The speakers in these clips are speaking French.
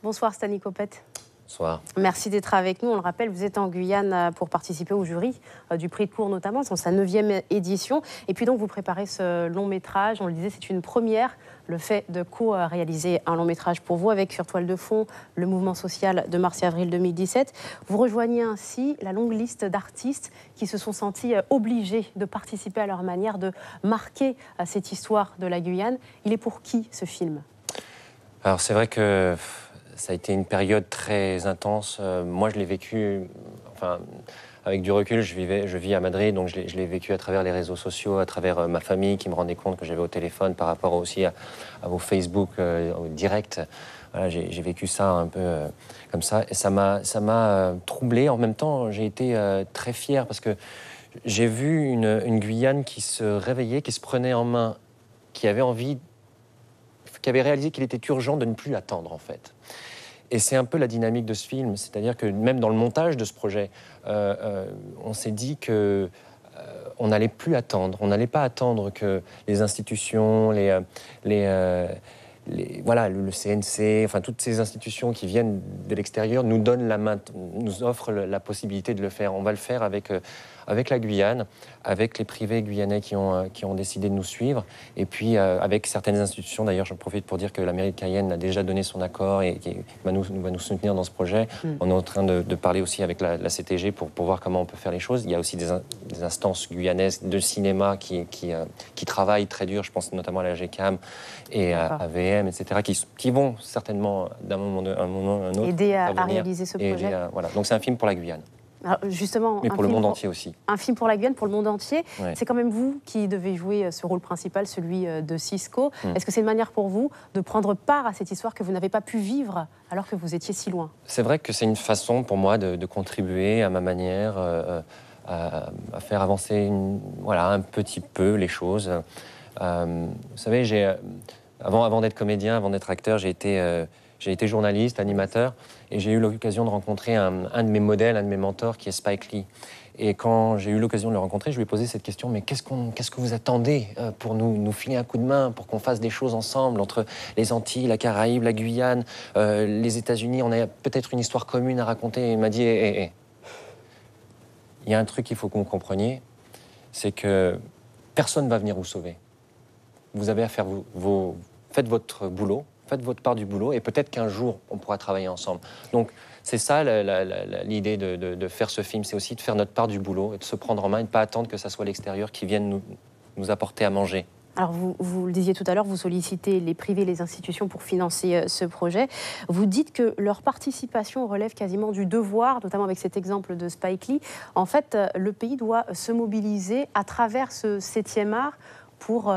Bonsoir Stanley Copette. Bonsoir. Merci d'être avec nous. On le rappelle, vous êtes en Guyane pour participer au jury du prix de Tours notamment, c'est sa 9e édition. Et puis donc vous préparez ce long métrage, on le disait, c'est une première, le fait de co-réaliser un long métrage pour vous avec sur toile de fond le mouvement social de mars et avril 2017. Vous rejoignez ainsi la longue liste d'artistes qui se sont sentis obligés de participer à leur manière de marquer cette histoire de la Guyane. Il est pour qui ce film ? Alors c'est vrai que ça a été une période très intense. Moi, je l'ai vécu, enfin, avec du recul, je vis à Madrid, donc je l'ai vécu à travers les réseaux sociaux, à travers ma famille qui me rendait compte que j'avais au téléphone par rapport aussi à vos Facebook directs. Voilà, j'ai vécu ça un peu comme ça, et ça m'a troublé. En même temps, j'ai été très fier parce que j'ai vu une Guyane qui se réveillait, qui se prenait en main, qui avait envie, qui avait réalisé qu'il était urgent de ne plus attendre, en fait. Et c'est un peu la dynamique de ce film, c'est-à-dire que même dans le montage de ce projet, on s'est dit que on n'allait plus attendre, on n'allait pas attendre que les institutions, voilà, le CNC, enfin toutes ces institutions qui viennent de l'extérieur nous donnent la main, nous offrent la possibilité de le faire. On va le faire avec la Guyane, avec les privés guyanais qui ont décidé de nous suivre, et puis avec certaines institutions. D'ailleurs, j'en profite pour dire que la mairie de Cayenne a déjà donné son accord et qui va nous soutenir dans ce projet. On est en train de parler aussi avec la CTG pour voir comment on peut faire les choses. Il y a aussi des instances guyanaises de cinéma qui travaillent très dur. Je pense notamment à la GCAM et à VM, etc., qui vont certainement d'un moment à un autre aider à réaliser ce projet. Voilà. Donc c'est un film pour la Guyane. Alors justement, mais pour le monde entier aussi. Un film pour la Guyane, pour le monde entier. Ouais. C'est quand même vous qui devez jouer ce rôle principal, celui de Cisco. Est-ce que c'est une manière pour vous de prendre part à cette histoire que vous n'avez pas pu vivre alors que vous étiez si loin ? C'est vrai que c'est une façon pour moi de contribuer à ma manière à faire avancer un petit peu les choses. Vous savez, avant d'être comédien, avant d'être acteur, j'ai été journaliste, animateur, et j'ai eu l'occasion de rencontrer un de mes modèles, un de mes mentors, qui est Spike Lee. Et quand j'ai eu l'occasion de le rencontrer, je lui ai posé cette question, mais qu'est-ce que vous attendez pour nous filer un coup de main, pour qu'on fasse des choses ensemble, entre les Antilles, la Caraïbe, la Guyane, les États-Unis, on a peut-être une histoire commune à raconter. Et il m'a dit, il y a un truc qu'il faut que vous compreniez, c'est que personne ne va venir vous sauver. Vous avez à faire faites votre boulot, faites votre part du boulot, et peut-être qu'un jour, on pourra travailler ensemble. Donc, c'est ça l'idée de faire ce film, c'est aussi de faire notre part du boulot, et de se prendre en main, et de ne pas attendre que ça soit l'extérieur qui vienne nous apporter à manger. Alors, vous le disiez tout à l'heure, vous sollicitez les privés, les institutions pour financer ce projet. Vous dites que leur participation relève quasiment du devoir, notamment avec cet exemple de Spike Lee. En fait, le pays doit se mobiliser à travers ce 7e art pour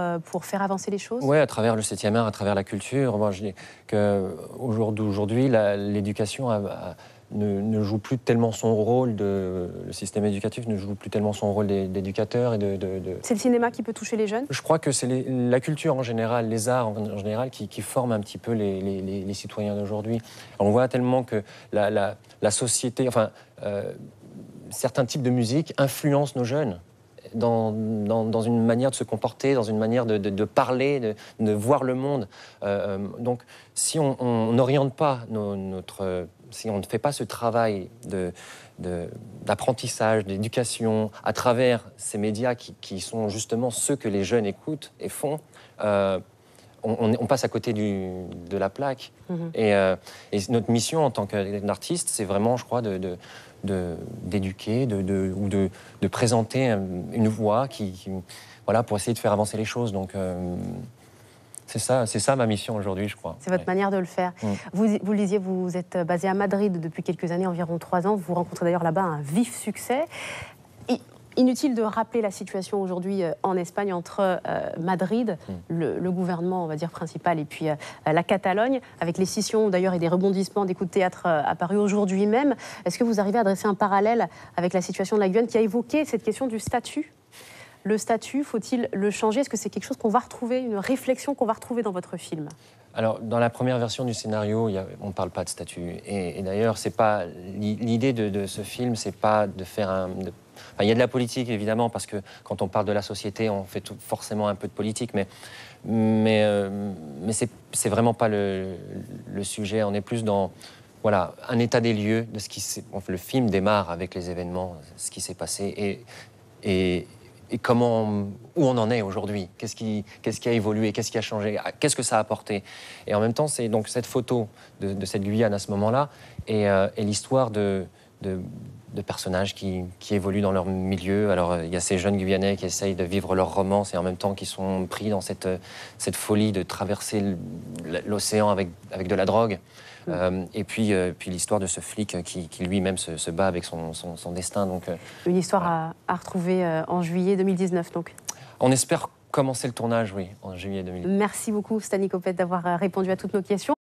faire avancer les choses ? Oui, à travers le 7e art, à travers la culture. Moi, je dis qu'aujourd'hui, l'éducation ne joue plus tellement son rôle, le système éducatif ne joue plus tellement son rôle d'éducateur. C'est le cinéma qui peut toucher les jeunes ? Je crois que c'est la culture en général, les arts en général, qui forment un petit peu les citoyens d'aujourd'hui. On voit tellement que la société, certains types de musique influencent nos jeunes. Dans une manière de se comporter, dans une manière de parler, de voir le monde. Donc, si on n'oriente pas si on ne fait pas ce travail d'apprentissage, d'éducation, à travers ces médias qui sont justement ceux que les jeunes écoutent et font, on passe à côté de la plaque. Et notre mission en tant qu'artiste, c'est vraiment, je crois, d'éduquer, ou de présenter une voix voilà, pour essayer de faire avancer les choses. Donc, c'est ça ma mission aujourd'hui, je crois. C'est votre manière de le faire. Vous le disiez, vous êtes basé à Madrid depuis quelques années, environ 3 ans. Vous rencontrez d'ailleurs là-bas un vif succès. Inutile de rappeler la situation aujourd'hui en Espagne entre Madrid, le gouvernement, on va dire, principal, et puis la Catalogne, avec les scissions d'ailleurs et des rebondissements des coups de théâtre apparus aujourd'hui même. Est-ce que vous arrivez à dresser un parallèle avec la situation de la Guyane qui a évoqué cette question du statut ? Le statut, faut-il le changer ? Est-ce que c'est quelque chose qu'on va retrouver, une réflexion qu'on va retrouver dans votre film ? Alors, dans la première version du scénario, on ne parle pas de statut. Et d'ailleurs, c'est pas l'idée de ce film, c'est pas de faire il y a de la politique, évidemment, parce que quand on parle de la société, on fait forcément un peu de politique, mais mais c'est vraiment pas le sujet. On est plus dans voilà, un état des lieux de ce qui s'est... Le film démarre avec les événements, ce qui s'est passé et comment, où on en est aujourd'hui. Qu'est-ce qui a évolué, qu'est-ce qui a changé, qu'est-ce que ça a apporté. Et en même temps, c'est donc cette photo de cette Guyane à ce moment-là et l'histoire de personnages qui évoluent dans leur milieu. Alors, il y a ces jeunes Guyanais qui essayent de vivre leur romance et en même temps qui sont pris dans cette folie de traverser l'océan avec de la drogue. Et puis l'histoire de ce flic qui lui-même se bat avec son destin. Donc, une histoire voilà. à retrouver en juillet 2019, donc. On espère commencer le tournage, oui, en juillet 2019. Merci beaucoup, Stanley Kopet, d'avoir répondu à toutes nos questions.